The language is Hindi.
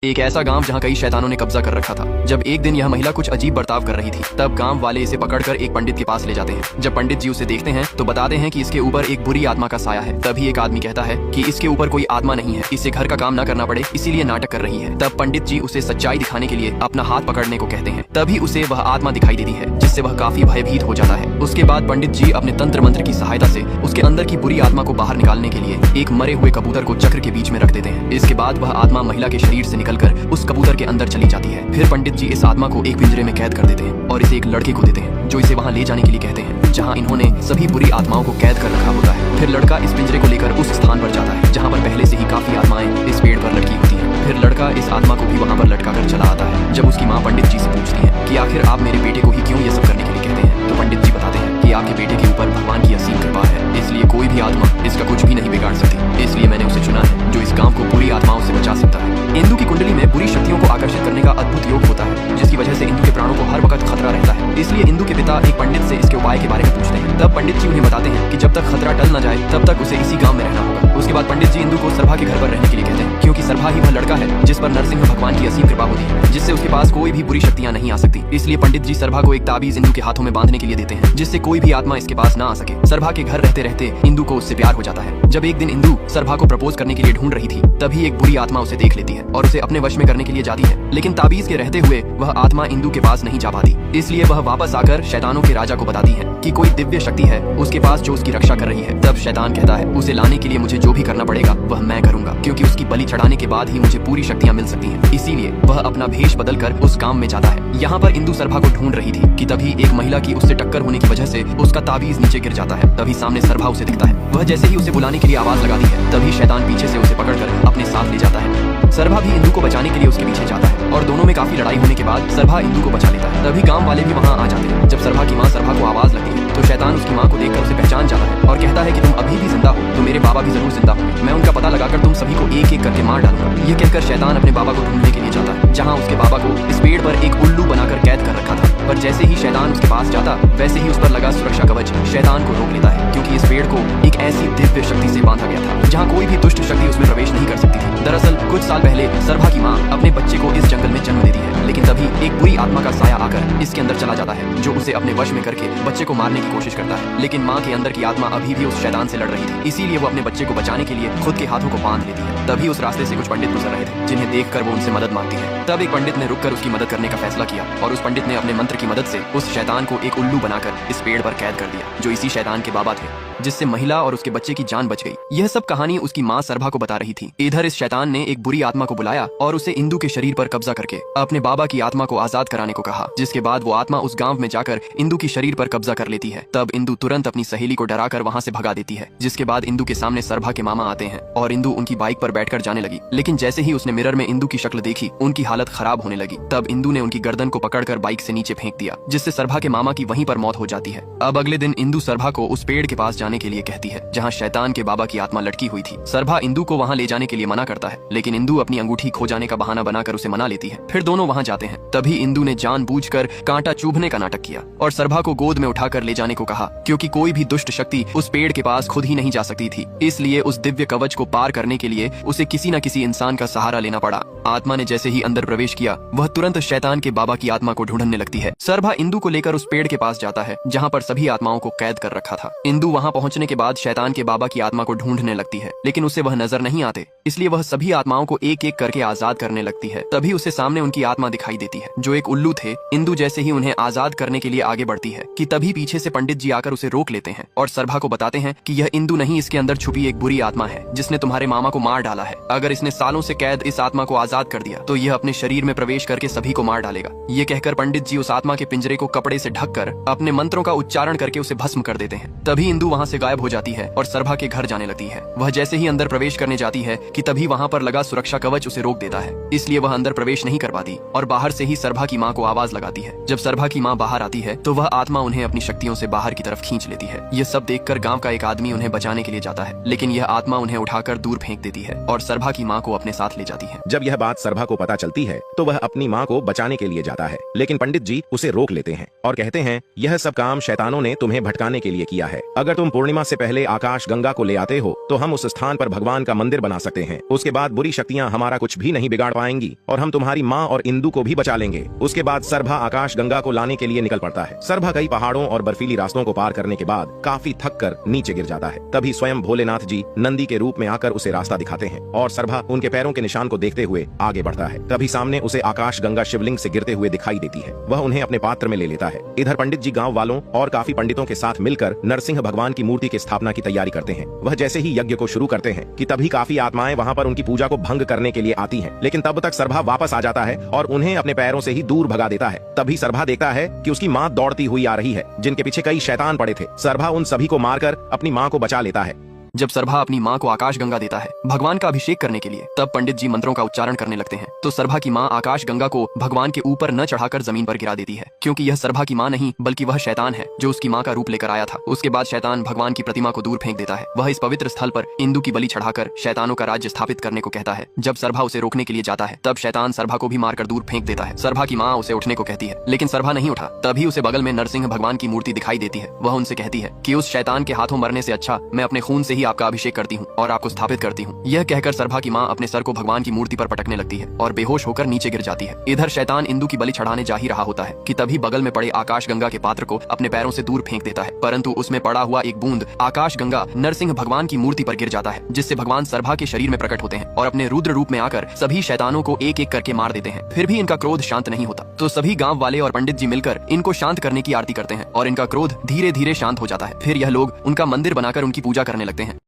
एक ऐसा गांव जहां कई शैतानों ने कब्जा कर रखा था। जब एक दिन यह महिला कुछ अजीब बर्ताव कर रही थी, तब गांव वाले इसे पकड़कर एक पंडित के पास ले जाते हैं। जब पंडित जी उसे देखते हैं तो बताते हैं कि इसके ऊपर एक बुरी आत्मा का साया है। तभी एक आदमी कहता है कि इसके ऊपर कोई आत्मा नहीं है, इसे घर का काम न करना पड़े इसीलिए नाटक कर रही है। तब पंडित जी उसे सच्चाई दिखाने के लिए अपना हाथ पकड़ने को कहते हैं। तभी उसे वह आत्मा दिखाई देती है, जिससे वह काफी भयभीत हो जाता है। उसके बाद पंडित जी अपने तंत्र मंत्र की सहायता से उसके अंदर की बुरी आत्मा को बाहर निकालने के लिए एक मरे हुए कबूतर को चक्र के बीच में रख देते हैं। इसके बाद वह आत्मा महिला के शरीर से निकलकर उस कबूतर के अंदर चली जाती है। फिर पंडित जी इस आत्मा को एक पिंजरे में कैद कर देते हैं और इसे एक लड़के को देते हैं, जो इसे वहां ले जाने के लिए कहते हैं, जहां इन्होंने सभी बुरी आत्माओं को कैद कर रखा होता है। फिर लड़का इस पिंजरे को लेकर उस स्थान पर जाता है जहां पर पहले से ही काफी आत्माएं इस पेड़ पर लटकी होती हैं। फिर लड़का इस आत्मा को भी वहां पर लटका कर चला आता है। जब उसकी माँ पंडित जी से पूछती है कि आखिर आप मेरे बेटे को ही क्यों ये सब करने के लिए कहते हैं, तो पंडित जी बताते हैं कि आपके बेटे के ऊपर भगवान की असीम कृपा है, इसलिए कोई भी आत्मा इसका कुछ भी नहीं बिगाड़ सकती। इसलिए मैंने उसे चुना है जो इस गांव को बुरी आत्माओं से बचा सकता है। इंदु की कुंडली में बुरी शक्तियों को आकर्षित करने का अद्भुत योग होता है, जिसकी वजह से इंदु के प्राणों को हर वक्त खतरा रहता है। इसलिए इंदु के पिता एक पंडित से इसके उपाय के बारे में पूछते हैं। तब पंडित जी उन्हें बताते हैं कि जब तक खतरा टल न जाए तब तक उसे इसी गांव में रहना होगा। उसके बाद पंडित जी इंदु को सरभा के घर पर रहने के लिए कहते हैं, क्योंकि सरभा ही वह लड़का है जिस पर नरसिंह भगवान की असीम कृपा होती है, जिससे उसके पास कोई भी बुरी शक्तियां नहीं आ सकती। इसलिए पंडित जी सरभा को एक ताबीज इंदु के हाथों में बांधने के लिए देते हैं, जिससे कोई भी आत्मा इसके पास ना आ सके। सरभा के घर रहते रहते इंदु को उससे प्यार हो जाता है। जब एक दिन इंदु सरभा को प्रपोज करने के लिए ढूंढ रही थी, तभी एक बुरी आत्मा उसे देख लेती है और उसे अपने वश में करने के लिए जाती है। लेकिन ताबीज के रहते हुए वह आत्मा इंदु के पास नहीं जा पाती। इसलिए वह वापस आकर शैतानों के राजा को बताती है कि कोई दिव्य शक्ति है उसके पास जो उसकी रक्षा कर रही है। तब शैतान कहता है, उसे लाने के लिए मुझे जो भी करना पड़ेगा वह मैं करूंगा, क्योंकि उसकी बलि चढ़ाने के बाद ही मुझे पूरी शक्तियां मिल सकती हैं। इसीलिए वह अपना भेष बदलकर उस गांव में जाता है। यहाँ पर इंदु सरभा को ढूंढ रही थी कि तभी एक महिला की उससे टक्कर होने की वजह से उसका ताबीज नीचे गिर जाता है। तभी सामने सरभा उसे दिखता है। वह जैसे ही उसे बुलाने के लिए आवाज लगाती है, तभी शैतान पीछे से उसे पकड़कर अपने साथ ले जाता है। सरभा भी इंदु को बचाने के लिए उसके पीछे जाता है और दोनों में काफी लड़ाई होने के बाद सरभा इंदु को बचा लेता है। तभी गांव वाले भी वहां आ जाते हैं। जब सरभा की माँ सरभा को आवाज लगती है तो शैतान उसकी माँ को देखकर उसे पहचान जाता है और कहता है कि तुम अभी भी जिंदा हो तो मेरे बाबा भी जरूर जिंदा हो, मैं उनका पता लगाकर तुम सभी को एक एक करके मार डालूंगा। ये कहकर शैतान अपने बाबा को ढूंढने के लिए जाता है, जहाँ उसके बाबा को इस पेड़ पर एक उल्लू बनाकर कैद कर रखा था। पर जैसे ही शैतान उसके पास जाता, वैसे ही उस पर लगा सुरक्षा कवच शैतान को रोक लेता है, क्योंकि इस पेड़ को एक ऐसी दिव्य शक्ति से बांधा गया था जहाँ कोई भी दुष्ट शक्ति उसमें प्रवेश नहीं कर सकती थी। दरअसल कुछ साल पहले सरभा की माँ अपने बच्चे को इस जंगल में जन्म देती है, लेकिन तभी एक बुरी आत्मा का साया आकर इसके अंदर चला जाता है, जो उसे अपने वश में करके बच्चे को मारने की कोशिश करता है। लेकिन माँ के अंदर की आत्मा अभी भी उस शैतान से लड़ रही थी, इसीलिए वो अपने बच्चे को बचाने के लिए खुद के हाथों को बांध लेती है। तभी उस रास्ते से कुछ पंडित गुजर रहे थे, जिन्हें देखकर वो उनसे मदद मांगती है। तब एक पंडित ने रुककर उसकी मदद करने का फैसला किया और उस पंडित ने अपने मंत्र की मदद से उस शैतान को एक उल्लू बनाकर इस पेड़ पर कैद कर दिया, जो इसी शैतान के बाबा थे, जिससे महिला और उसके बच्चे की जान बच गई। यह सब कहानी उसकी माँ सरभा को बता रही थी। इधर इस शैतान ने एक बुरी आत्मा को बुलाया और उसे इंदु के शरीर पर कब्जा करके अपने बाबा की आत्मा को आजाद कराने को कहा, जिसके बाद वो आत्मा उस गांव में जाकर इंदु की शरीर पर कब्जा कर लेती है। तब इंदु तुरंत अपनी सहेली को डराकर वहां से भगा देती है, जिसके बाद इंदु के सामने सरभा के मामा आते हैं और इंदु उनकी बाइक पर बैठकर जाने लगी। लेकिन जैसे ही उसने मिरर में इंदु की शक्ल देखी, उनकी हालत खराब होने लगी। तब इंदु ने उनकी गर्दन को पकड़कर बाइक से नीचे फेंक दिया, जिससे सरभा के मामा की वहीं पर मौत हो जाती है। अब अगले दिन इंदु सरभा को उस पेड़ के पास जाने के लिए कहती है जहाँ शैतान के बाबा की आत्मा लटकी हुई थी। सरभा इंदु को वहाँ ले जाने के लिए मना करता है, लेकिन इंदु अपनी अंगूठी खो जाने का बहाना बनाकर उसे मना लेती है। फिर दोनों वहाँ जाते हैं। तभी इंदु ने जानबूझकर कांटा चुभने का नाटक किया और सरभा को गोद में उठाकर ले जाने को कहा, क्योंकि कोई भी दुष्ट शक्ति उस पेड़ के पास खुद ही नहीं जा सकती थी। इसलिए उस दिव्य कवच को पार करने के लिए उसे किसी न किसी इंसान का सहारा लेना पड़ा। आत्मा ने जैसे ही अंदर प्रवेश किया, वह तुरंत शैतान के बाबा की आत्मा को ढूंढने लगती है। सरभा इंदु को लेकर उस पेड़ के पास जाता है जहाँ पर सभी आत्माओं को कैद कर रखा था। इंदु वहाँ पहुँचने के बाद शैतान के बाबा की आत्मा को ढूंढने लगती है, लेकिन उसे वह नजर नहीं आते, इसलिए वह सभी आत्माओं को एक एक करके आजाद करने लगती है। तभी उसे सामने उनकी आत्मा दिखाई देती है, जो एक उल्लू थे। इंदु जैसे ही उन्हें आजाद करने के लिए आगे बढ़ती है कि तभी पीछे से पंडित जी आकर उसे रोक लेते हैं और सरभा को बताते हैं कि यह इंदु नहीं, इसके अंदर छुपी एक बुरी आत्मा है जिसने तुम्हारे मामा को मार डाला है। अगर इसने सालों से कैद इस आत्मा को आजाद कर दिया तो यह अपने शरीर में प्रवेश करके सभी को मार डालेगा। ये कहकर पंडित जी उस आत्मा के पिंजरे को कपड़े से ढककर अपने मंत्रों का उच्चारण करके उसे भस्म कर देते हैं। तभी इंदु वहाँ से गायब हो जाती है और सरभा के घर जाने लगती है। वह जैसे ही अंदर प्रवेश करने जाती है कि तभी वहाँ पर लगा सुरक्षा कवच उसे रोक देता है, इसलिए वह अंदर प्रवेश नहीं कर पाती और बाहर से ही सरभा की माँ को आवाज लगाती है। जब सरभा की माँ बाहर आती है तो वह आत्मा उन्हें अपनी शक्तियों से बाहर की तरफ खींच लेती है। ये सब देखकर गांव का एक आदमी उन्हें बचाने के लिए जाता है, लेकिन यह आत्मा उन्हें उठाकर दूर फेंक देती है और सरभा की माँ को अपने साथ ले जाती है। जब यह बात सरभा को पता चलती है तो वह अपनी माँ को बचाने के लिए जाता है, लेकिन पंडित जी उसे रोक लेते हैं और कहते हैं, यह सब काम शैतानों ने तुम्हें भटकाने के लिए किया है। अगर तुम पूर्णिमा से पहले आकाश गंगा को ले आते हो तो हम उस स्थान पर भगवान का मंदिर बना सकते हैं। उसके बाद बुरी शक्तियाँ हमारा कुछ भी नहीं बिगाड़ पाएंगी और हम तुम्हारी माँ और इंदु को भी बचा लेंगे। उसके बाद सरभा आकाश गंगा को लाने के लिए निकल पड़ता है। सरभा कई पहाड़ों और बर्फीली रास्तों को पार करने के बाद काफी थक कर नीचे गिर जाता है। तभी स्वयं भोलेनाथ जी नंदी के रूप में आकर उसे रास्ता दिखाते हैं और सरभा उनके पैरों के निशान को देखते हुए आगे बढ़ता है। तभी सामने उसे आकाश गंगा शिवलिंग से गिरते हुए दिखाई देती है। वह उन्हें अपने पात्र में ले लेता है। इधर पंडित जी गांव वालों और काफी पंडितों के साथ मिलकर नरसिंह भगवान की मूर्ति की स्थापना की तैयारी करते हैं। वह जैसे ही यज्ञ को शुरू करते हैं कि तभी काफी आत्माएं वहां पर उनकी पूजा को भंग करने के लिए आती हैं। लेकिन तब तक सरभा वापस आ जाता है और उन्हें अपने पैरों से ही दूर भगा देता है। तभी सरभा देखता है कि उसकी माँ दौड़ती हुई आ रही है, जिनके पीछे कई शैतान पड़े थे। सरभा उन सभी को मारकर अपनी माँ को बचा लेता है। जब सरभा अपनी माँ को आकाश गंगा देता है भगवान का अभिषेक करने के लिए, तब पंडित जी मंत्रों का उच्चारण करने लगते हैं। तो सरभा की माँ आकाश गंगा को भगवान के ऊपर न चढ़ाकर जमीन पर गिरा देती है, क्योंकि यह सरभा की माँ नहीं बल्कि वह शैतान है जो उसकी माँ का रूप लेकर आया था। उसके बाद शैतान भगवान की प्रतिमा को दूर फेंक देता है। वह इस पवित्र स्थल पर इंदु की बलि चढ़ाकर शैतानों का राज्य स्थापित करने को कहता है। जब सरभा उसे रोकने के लिए जाता है तब शैतान सरभा को भी मारकर दूर फेंक देता है। सरभा की माँ उसे उठने को कहती है, लेकिन सरभा नहीं उठा। तभी उसे बगल में नरसिंह भगवान की मूर्ति दिखाई देती है। वह उनसे कहती है कि उस शैतान के हाथों मरने से अच्छा मैं अपने खून से ही आपका अभिषेक करती हूँ और आपको स्थापित करती हूँ। यह कहकर सरभा की माँ अपने सर को भगवान की मूर्ति पर पटकने लगती है और बेहोश होकर नीचे गिर जाती है। इधर शैतान इंदु की बलि चढ़ाने जा ही रहा होता है कि तभी बगल में पड़े आकाश गंगा के पात्र को अपने पैरों से दूर फेंक देता है, परंतु उसमें पड़ा हुआ एक बूंद आकाश गंगा नरसिंह भगवान की मूर्ति पर गिर जाता है, जिससे भगवान सरभा के शरीर में प्रकट होते हैं और अपने रुद्र रूप में आकर सभी शैतानों को एक एक करके मार देते हैं। फिर भी इनका क्रोध शांत नहीं होता, तो सभी गाँव वाले और पंडित जी मिलकर इनको शांत करने की आरती करते हैं और इनका क्रोध धीरे धीरे शांत हो जाता है। फिर यह लोग उनका मंदिर बनाकर उनकी पूजा करने लगते हैं।